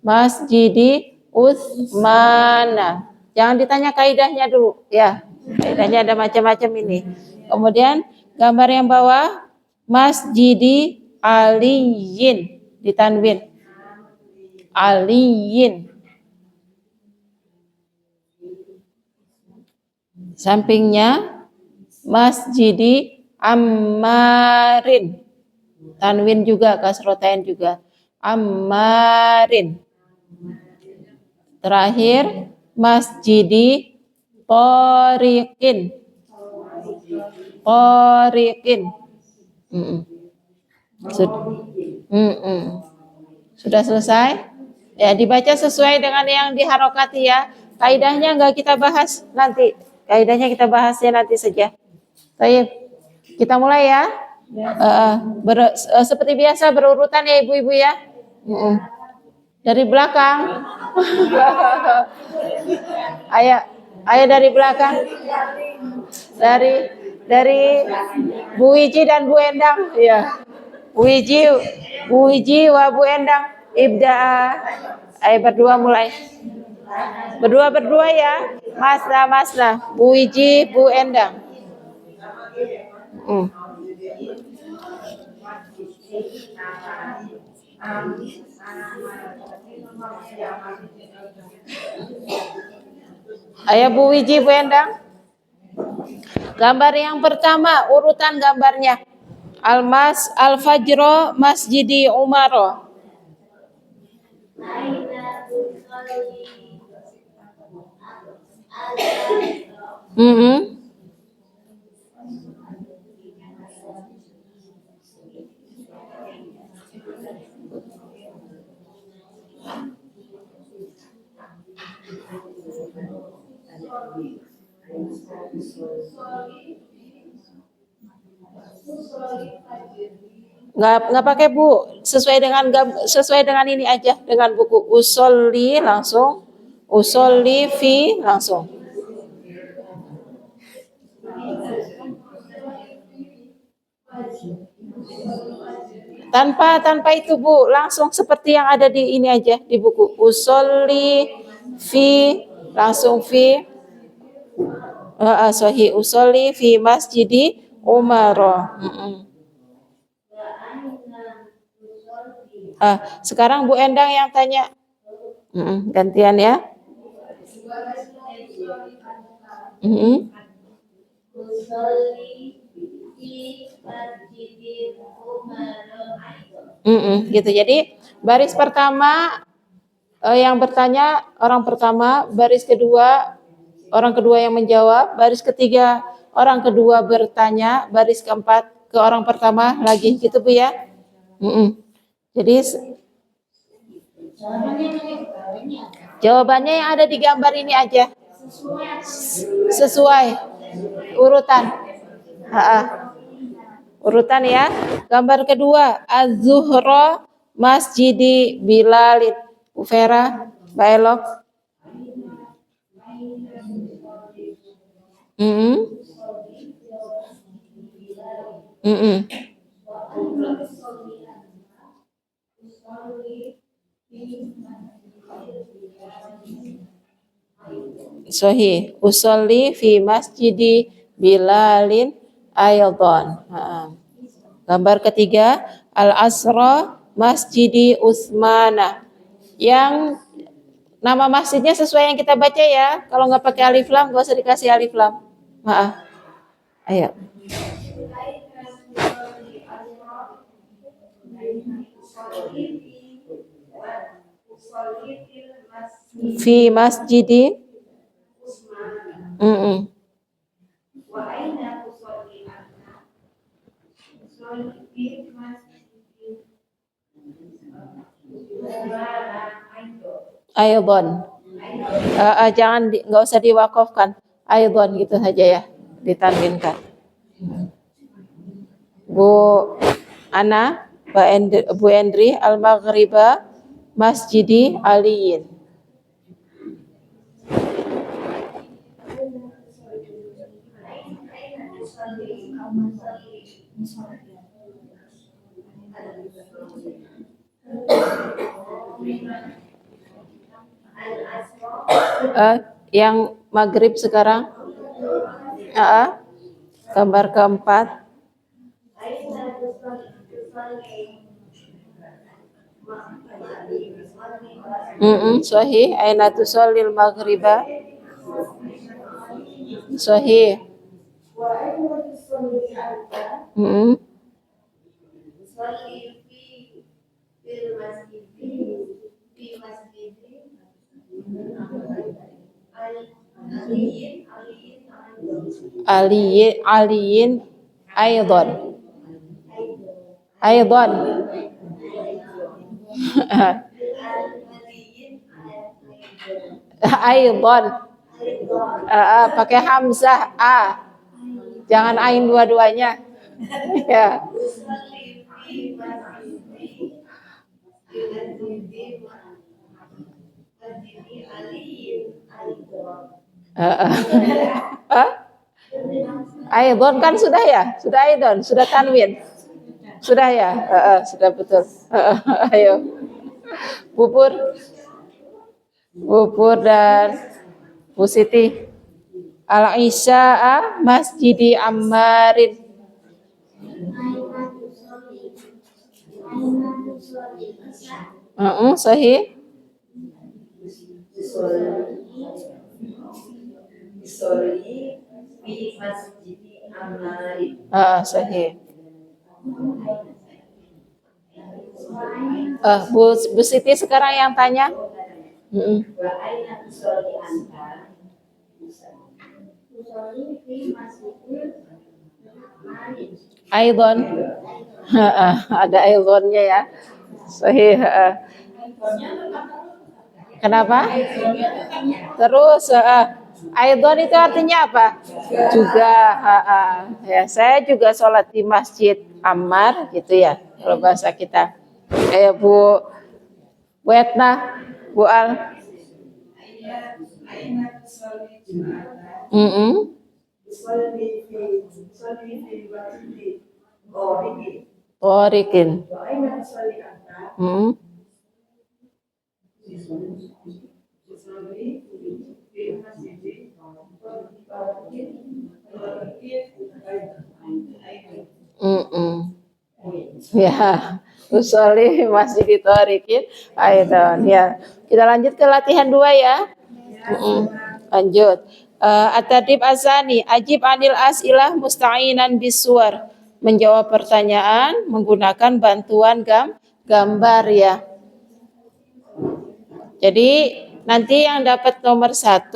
Masjidi usmana. Jangan ditanya kaidahnya dulu ya. Kaidahnya ada macam-macam ini. Kemudian gambar yang bawah masjidi aliyin ditanwin. Aliyin. Sampingnya masjidi ammarin. Tanwin juga, kasrotain juga. Ammarin. Terakhir masjidi Torikin. Torikin. Sudah selesai? Ya, dibaca sesuai dengan yang diharokati ya. Kaidahnya enggak kita bahas nanti. Kaidahnya kita bahasnya nanti saja. Baik, kita mulai ya. Seperti biasa berurutan ya ibu-ibu ya. Dari belakang. Ayo dari belakang. Dari Bu Wiji dan Bu Endang. Ya. Bu Wiji wa Bu Endang. Ibda. Ayo berdua mulai. Berdua ya. Masna. Bu Wiji, Bu Endang. Ayo Bu Wiji, Bu Endang. Gambar yang pertama, urutan gambarnya. Al-Fajro Masjidi Umaro. Nggak pakai Bu, sesuai dengan ini aja, dengan buku usolli langsung, usolli fi langsung. Tanpa itu Bu, langsung seperti yang ada di ini aja di buku usolli fi langsung fi. Sahih usolli fi masjidi Umaro. Sekarang Bu Endang yang tanya. Gantian ya. Gitu. Jadi baris pertama yang bertanya orang pertama, baris kedua orang kedua yang menjawab, baris ketiga orang kedua bertanya, baris keempat ke orang pertama lagi gitu Bu ya. Jadi jawabannya yang ada di gambar ini aja. Sesuai urutan. Urutan ya. Gambar kedua, Az-Zuhra Masjidi Bilalid. Bu Vera, Mbak Elok. Sahih. Usolli fi masjidi Bilalin aydan. Gambar ketiga, Al-Asra Masjidi Utsmana. Yang nama masjidnya sesuai yang kita baca ya. Kalau nggak pakai alif lam, nggak usah dikasih alif lam. Ayo. Fi masjidi. Aydan. Jangan nggak usah diwakafkan. Aydan gitu saja ya, ditanwinkan. Bu Ana, Bu Endri, Al-Maghriba Masjidi Aliyin. Yang maghrib sekarang, gambar keempat, Sahih. Aina tusallil maghriba. Sahih. Usolli fil masjidi fi masjidi aliyin Aliyin Aidon. Aidon. Aidon. Pakai hamzah a. Jangan ain dua-duanya. Ya. usolli fi masjidi masjidi aliyin Aidon kan sudah ya? Sudah Aidon, sudah tanwin. Sudah ya? Sudah betul. Ayo. Pupur. Pupur dan Bu Siti. Al-Isya'a Masjidi Ammarin. Sahih. usolli fi masjidi amari Sahih. Bu Siti sekarang yang tanya. wa aina usolli anta Aidon. Ada aidonnya ya. Sahih. Kenapa? Terus aidon itu artinya apa? Juga. Ya, saya juga sholat di Masjid Ammar gitu ya kalau bahasa kita. Bu Etna, Bu Al. Torikin. Ya, usolli masih ditorikin. Aidon ya. Kita lanjut ke latihan 2 ya. Lanjut. At-tadrib asani, ajib anil as'ilah musta'inan bisuwar. Menjawab pertanyaan menggunakan bantuan gambar ya. Jadi nanti yang dapat nomor 1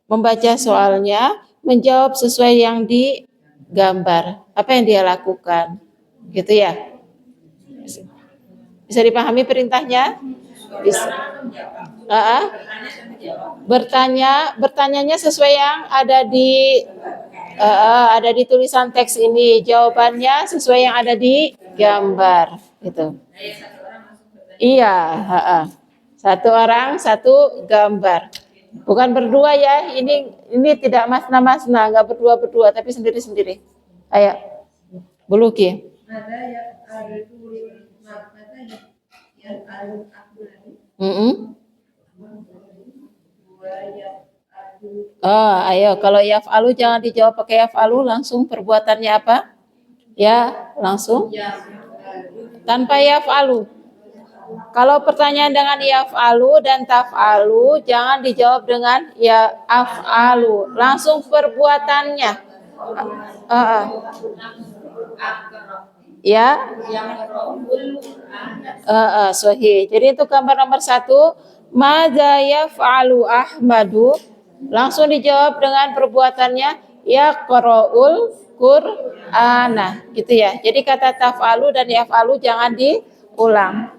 membaca soalnya, menjawab sesuai yang digambar. Apa yang dia lakukan? Gitu ya. Bisa dipahami perintahnya? Bisa. Bertanyanya sesuai yang ada di tulisan teks ini. Jawabannya sesuai yang ada di gambar. Gitu. Iya. Satu orang, satu gambar. Bukan berdua ya. Ini tidak masna-masna, nggak berdua-berdua, tapi sendiri-sendiri. Ayo, Buluki. Ada yang Ayo, kalau yaf'alu jangan dijawab pakai yaf'alu, langsung perbuatannya apa? Ya, langsung. Tanpa yaf'alu. Kalau pertanyaan dengan yaf'alu dan taf'alu, jangan dijawab dengan ya af'alu, langsung perbuatannya. Ya. Sahih. Jadi itu gambar nomor 1, madza yaf'alu Ahmadu, langsung dijawab dengan perbuatannya yaqra'ul Qur'ana, gitu ya. Jadi kata taf'alu dan yaf'alu jangan diulang.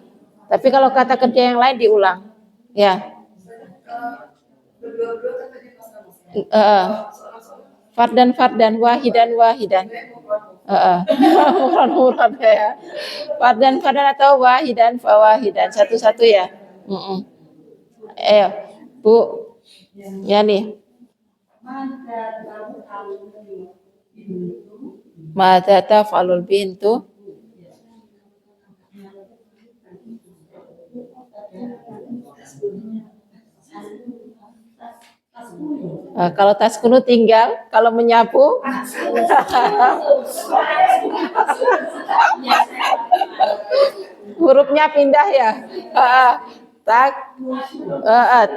Tapi kalau kata kerja yang lain diulang. Ya. Fardan, wahidan. Murad ya. Fardan atau wahidan, fawahidan. Satu-satu ya. Ayo, Bu. Ya nih. Mada taf'alul bintu. Kalau taskunu tinggal, kalau menyapu hurufnya pindah ya.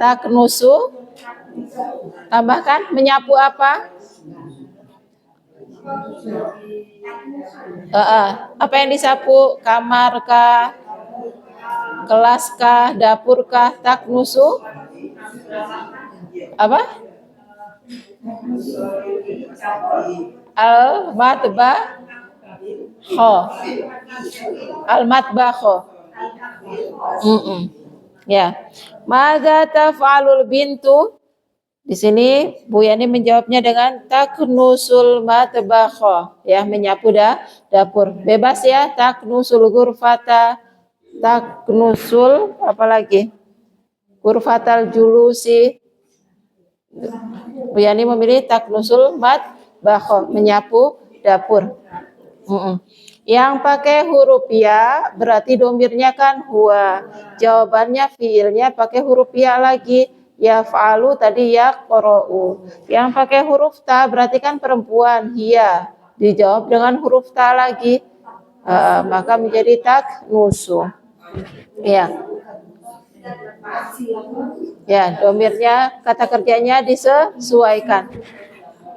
taknusu. Tambahkan menyapu apa? Apa yang disapu? Kamar kah? Kelas kah? Dapur kah? Taknusu? Apa? Al-matbakho. Al-matbakho. Ya. Madza taf'alul bintu? Di sini Bu Yani menjawabnya dengan taknusul matbakho, ya, menyapu dapur. Bebas ya, taknusul ghurfata, taknusul apalagi? Ghurfatal julusi. Bu Yani memilih taknusul matbakho, menyapu dapur. Yang pakai huruf ya berarti domirnya kan huwa. Jawabannya fiilnya pakai huruf ya lagi. Yaf'alu tadi yaqra'u. Yang pakai huruf ta berarti kan perempuan, hiya. Dijawab dengan huruf ta lagi. Maka menjadi taknusu. Ya. Ya, domirnya kata kerjanya disesuaikan.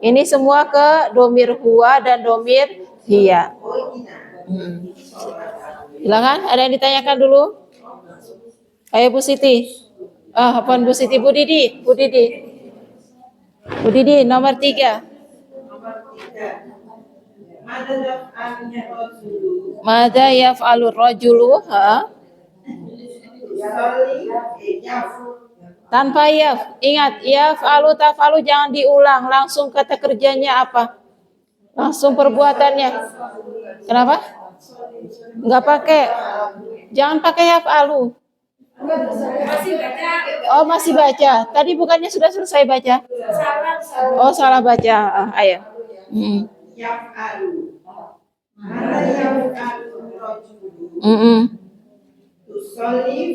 Ini semua ke domir huwa dan domir hiya. Silakan, ada yang ditanyakan dulu? Ayo Bu Siti. Apaan Bu Siti? Bu Didi. Bu Didi nomor 3. Mada yaf'alur rajulu? Tanpa yaf. Ingat, yaf'alu taf'alu jangan diulang, langsung kata kerjanya apa? Langsung perbuatannya. Kenapa? Enggak pakai. Jangan pakai yaf'alu. Oh, masih baca. Tadi bukannya sudah selesai baca? Oh, salah baca. Ayo.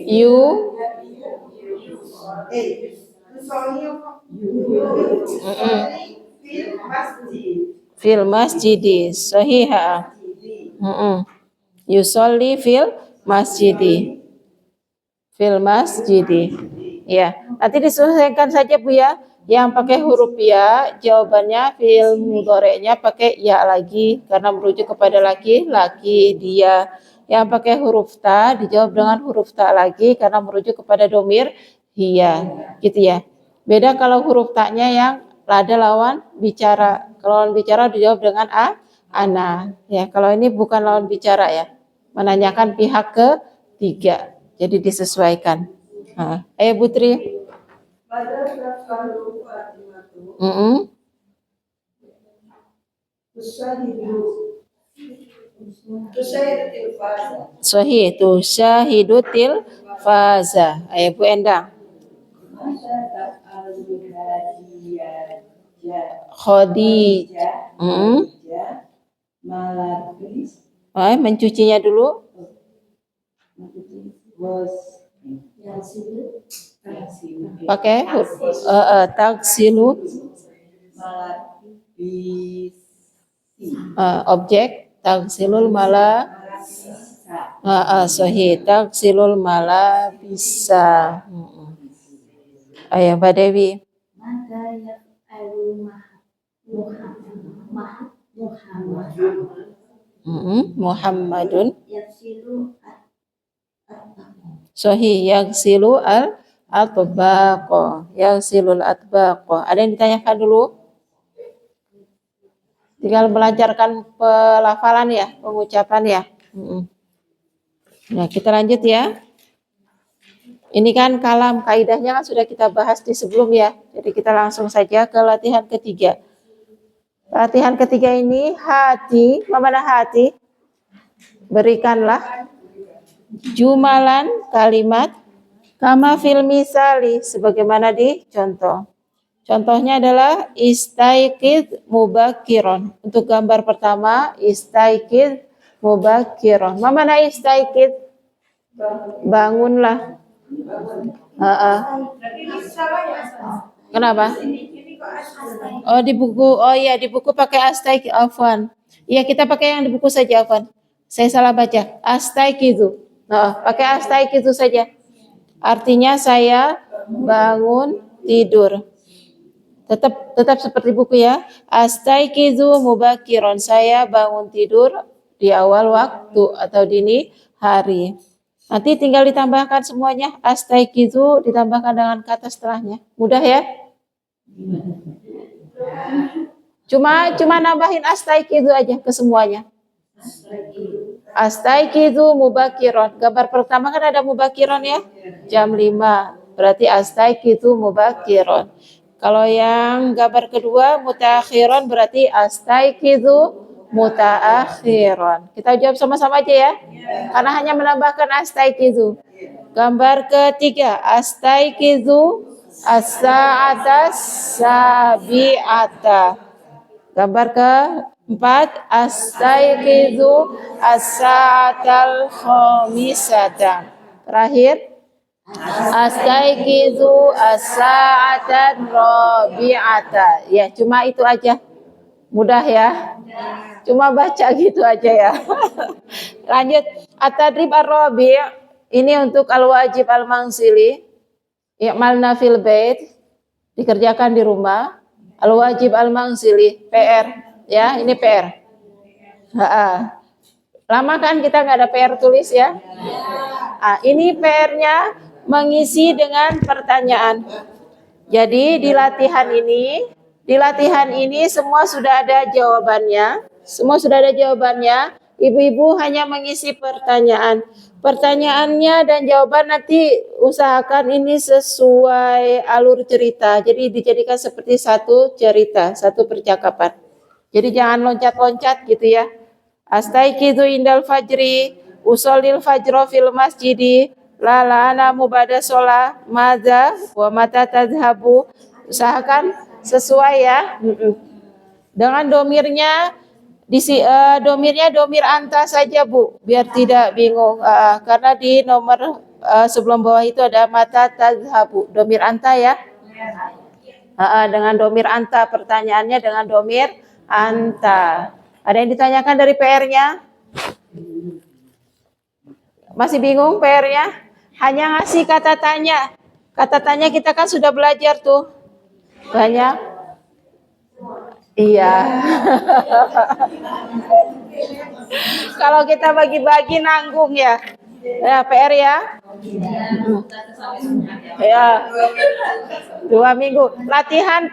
You. Fil masjidi. Sahihah. Yusolli fil masjidi. Fil masjidi. Ya, nanti disesuaikan saja Bu ya. Yang pakai huruf ya, jawabannya fil mudhari'nya pakai ya lagi karena merujuk kepada laki-laki dia. Yang pakai huruf ta dijawab dengan huruf ta lagi karena merujuk kepada domir hiya, gitu ya. Beda kalau huruf ta-nya yang lada lawan bicara. Kalau lawan bicara dijawab dengan ana. Ya, kalau ini bukan lawan bicara ya. Menanyakan pihak ketiga. Jadi disesuaikan. Ayo Putri. Sahih itu syahidutil faza. Ayo Bu Endang. Khadijah. Mencucinya dulu. Pakai taksilu. Objek taksilul mala. Sahih taksilul mala bisa. Ayo Mbak Dewi. Muhammadun. Sahih yaghsilu al-atbaqa. Yaghsilul atbaqa. Ada yang ditanyakan dulu? Tinggal melancarkan pelafalan ya, pengucapan ya. Nah, kita lanjut ya. Ini kan kalam, kaidahnya kan sudah kita bahas di sebelum ya. Jadi kita langsung saja ke latihan ketiga. Latihan ketiga ini hati, mana hati? Berikanlah jumalan kalimat kama fil misali sebagaimana di contoh. Contohnya adalah istaikid mubakiron. Untuk gambar pertama istaikid mubakiron. Mana istaikid? Bangunlah. Kenapa? Oh di buku, di buku pakai astaikid, afwan. Iya kita pakai yang di buku saja, afwan. Saya salah baca. Astaikidu. Pakai astaikidu saja. Artinya saya bangun tidur. Tetap seperti buku ya. Astaiqizu mubakiron. Saya bangun tidur di awal waktu atau dini hari. Nanti tinggal ditambahkan semuanya. Astaiqizu ditambahkan dengan kata setelahnya. Mudah ya? Cuma nambahin astaiqizu aja ke semuanya. Astaiqizu mubakiron. Gambar pertama kan ada mubakiron ya. Jam 5. Berarti astaiqizu mubakiron. Kalau yang gambar kedua mutaakhiron berarti astaiqizu mutaakhiron. Kita jawab sama-sama aja ya. Karena hanya menambahkan astaiqizu. Gambar ketiga astaiqizu as-sa'atas sabi'ata. Gambar keempat astaiqizu as-sa'atal khamisata. Terakhir astaiqizu as-sa'atan rabi'ata. Ya, cuma itu aja. Mudah ya. Cuma baca gitu aja ya. Lanjut. At-tadrib ar-rabi' ini untuk al-wajib al-mansili. I'malna fil bait. Dikerjakan di rumah. Al-wajib al-mansili. PR. Ya, ini PR. Lama kan kita nggak ada PR tulis ya. Ini PR-nya mengisi dengan pertanyaan. Jadi di latihan ini semua sudah ada jawabannya. Ibu-ibu hanya mengisi pertanyaan. Pertanyaannya dan jawaban nanti usahakan ini sesuai alur cerita. Jadi dijadikan seperti satu cerita, satu percakapan. Jadi jangan loncat-loncat gitu ya. Astaiqizu indal fajri, usallil fajro fil masjidi, la ana mubada sholah, maza wa mata tadhabu. Usahakan sesuai ya. Dengan domirnya domir anta saja Bu, biar tidak bingung. Karena di nomor sebelum bawah itu ada mata tadhabu, domir anta ya. Dengan domir anta, pertanyaannya dengan domir anta. Ada yang ditanyakan dari PR-nya? Masih bingung PR-nya? Hanya ngasih kata tanya. Kata tanya kita kan sudah belajar tuh. Banyak. Iya. Kalau kita bagi-bagi nanggung ya. Ya, PR ya. Ya. 2 minggu. Latihan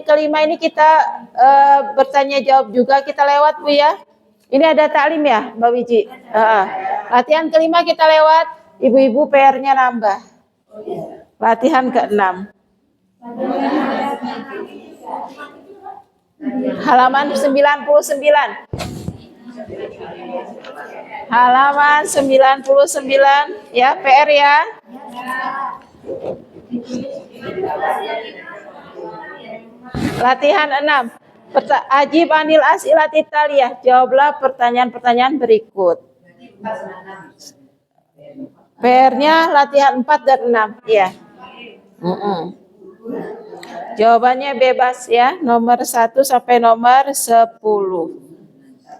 kelima ini kita bertanya jawab juga, kita lewat Bu ya. Ini ada taklim ya Mbak Wiji. Latihan kelima kita lewat, ibu-ibu PR-nya nambah. Latihan ke-6. Halaman 99. Halaman 99 ya, PR ya. Latihan 6. Ajib anil as'ilati taliyah. Jawablah pertanyaan-pertanyaan berikut. PR-nya latihan 4 dan 6 ya. Jawabannya bebas ya, nomor 1 sampai nomor 10.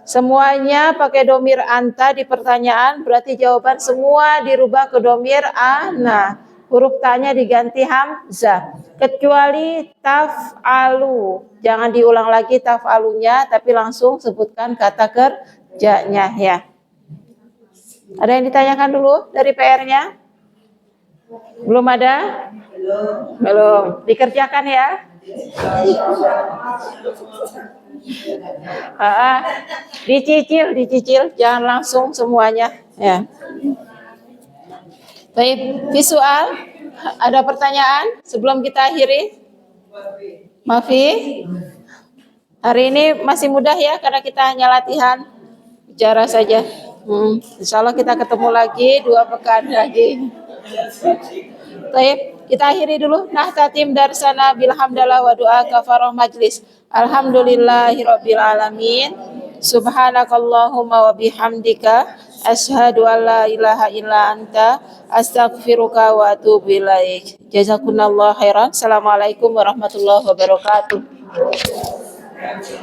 Semuanya pakai domir anta di pertanyaan, berarti jawaban semua dirubah ke domir ana. Huruf tanya diganti hamzah. Kecuali taf'alu. Jangan diulang lagi taf'alunya, tapi langsung sebutkan kata kerjanya ya. Ada yang ditanyakan dulu dari PR-nya? Belum ada? Belum. Dikerjakan ya. Dicicil, jangan langsung semuanya ya. Baik, visual. Ada pertanyaan sebelum kita akhiri? Mafi? Hari ini masih mudah ya karena kita hanya latihan bicara saja. Insya Allah kita ketemu lagi 2 pekan lagi. Baik, kita akhiri dulu. Nah, tatim darsana bilhamdalah wa doa kafarah majlis. Alhamdulillahirabbil alamin. Subhanakallahumma wa bihamdika asyhadu an la ilaha illa anta astaghfiruka wa atubu ilaik. Jazakumullahu khairan. Assalamualaikum warahmatullahi wabarakatuh.